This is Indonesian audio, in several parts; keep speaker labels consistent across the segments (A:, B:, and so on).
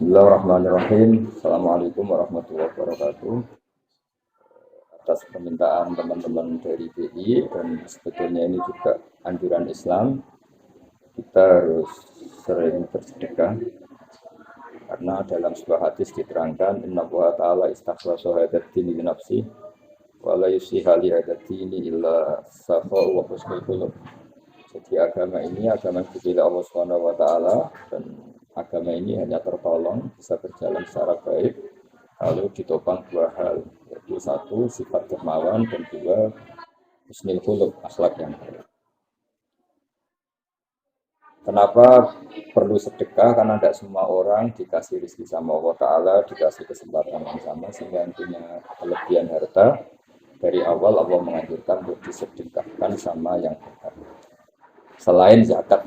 A: Bismillahirrahmanirrahim. Assalamualaikum warahmatullahi wabarakatuh. Atas permintaan teman-teman dari BI dan sebetulnya ini juga anjuran Islam, kita harus sering bersedekah karena dalam sebuah hadis diterangkan Inna Allah Ta'ala istakhlasha hadzal dini li nafsi wa la yusiha li hadzal dini illa safa'u wa husnul khuluq. Jadi agama ini agama yang dipilih Allah Subhanahu wa taala dan agama ini hanya tertolong bisa berjalan secara baik kalau ditopang dua hal, yaitu satu sifat dermawan dan dua husnul khuluq, akhlak yang baik. Kenapa perlu sedekah? Karena tidak semua orang dikasih rezeki sama Allah Ta'ala, dikasih kesempatan yang sama sehingga yang punya kelebihan harta. Dari awal Allah menganjurkan untuk disedekahkan sama yang berhak selain zakat.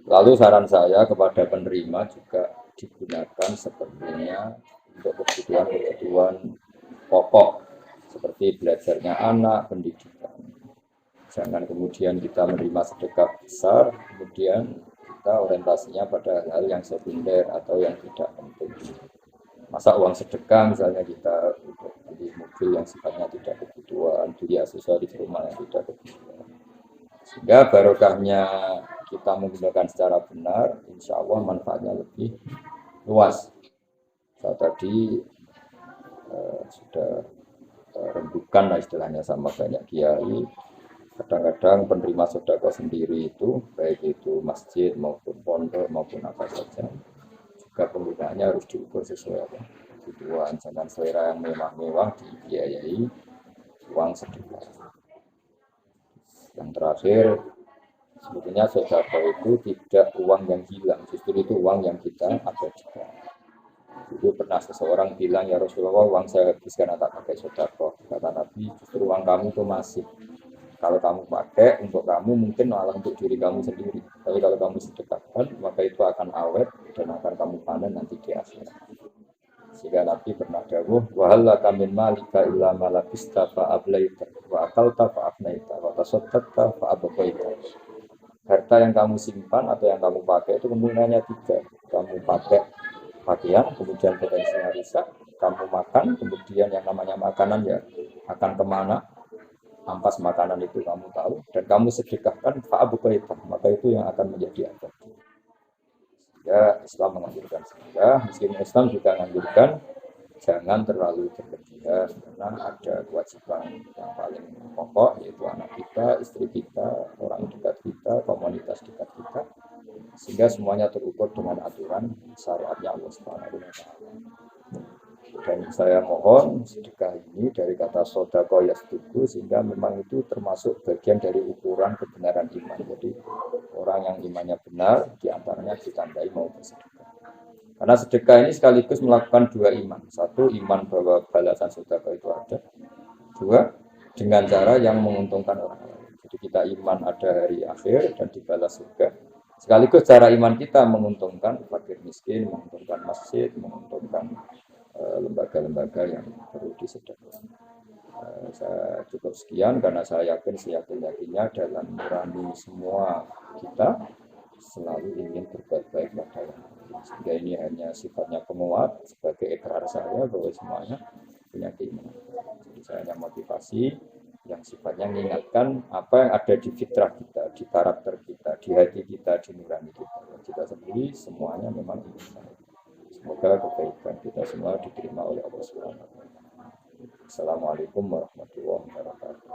A: Lalu saran saya kepada penerima juga digunakan sepertinya untuk kebutuhan-kebutuhan pokok seperti belajarnya anak, pendidikan. Jangan kemudian kita menerima sedekah besar, kemudian kita orientasinya pada hal yang sekunder atau yang tidak penting. Masa uang sedekah misalnya kita untuk beli mobil yang sifatnya tidak kebutuhan, beli aksesoris rumah yang tidak kebutuhan. Sehingga barokahnya kita menggunakan secara benar, insya Allah manfaatnya lebih luas. Saya tadi sudah rembukan lah istilahnya sama banyak kiai. Kadang-kadang penerima sedekah sendiri itu, baik itu masjid maupun pondok maupun apa saja, juga penggunaannya harus diukur sesuai kebutuhan. Jangan selera yang mewah-mewah dibiayai uang sedekah. Yang terakhir, sebetulnya sedekah itu tidak uang yang hilang, justru itu uang yang kita abadikan. Dulu pernah seseorang bilang, ya Rasulullah, uang saya habiskan tak pakai sedekah. Kata Nabi, justru uang kamu itu masih. Kalau kamu pakai untuk kamu, mungkin malah untuk diri kamu sendiri. Tapi kalau kamu sedekahkan, maka itu akan awet dan akan kamu panen nanti di akhirat. Sehingga Nabi pernah dawuh, wa hal laka min malika illa ma labista fa ablaita wa akalta fa afnaita wa tasaddaqta fa abqaita. Harta yang kamu simpan atau yang kamu pakai itu kemungkinannya tiga. Kamu pakai pakaian, kemudian potensinya rusak. Kamu makan, kemudian yang namanya makanan ya akan kemana? Ampas makanan itu kamu tahu. Dan kamu sedekahkan fa abqaita, maka itu yang akan menjadi abadi. Ya, Islam menganjurkan sedekah, meskipun Islam juga menganjurkan jangan terlalu berlebihan karena ada kewajiban yang paling pokok yaitu anak kita, istri kita, orang dekat kita, komunitas dekat kita, sehingga semuanya terukur dengan aturan syariatnya Allah Subhanahu wa taala. Dan saya mohon sedekah ini dari kata sodako yastuku sehingga memang itu termasuk bagian dari ukuran kebenaran iman. Jadi orang yang imannya benar diantaranya ditambahi mau bersedekah. Karena sedekah ini sekaligus melakukan dua iman. Satu, iman bahwa balasan sedekah itu ada. Dua, dengan cara yang menguntungkan orang lain. Jadi kita iman ada hari akhir dan dibalas surga. Sekaligus cara iman kita menguntungkan fakir miskin, menguntungkan masjid, menguntungkan lembaga-lembaga yang perlu disedekahkan. Saya cukup sekian karena saya yakin seyakin-yakinnya dalam nurani semua kita selalu ingin berbuat baik pada yang lain. Sehingga ini hanya sifatnya penguat sebagai ikrar saya bahwa semuanya punya keinginan. Jadi saya hanya motivasi yang sifatnya mengingatkan apa yang ada di fitrah kita, di karakter kita, di hati kita, di nurani kita. Kita sendiri semuanya memang ingin baik. Semoga kebaikan kita semua diterima oleh Allah Subhanahu wa taala. Assalamualaikum warahmatullahi wabarakatuh.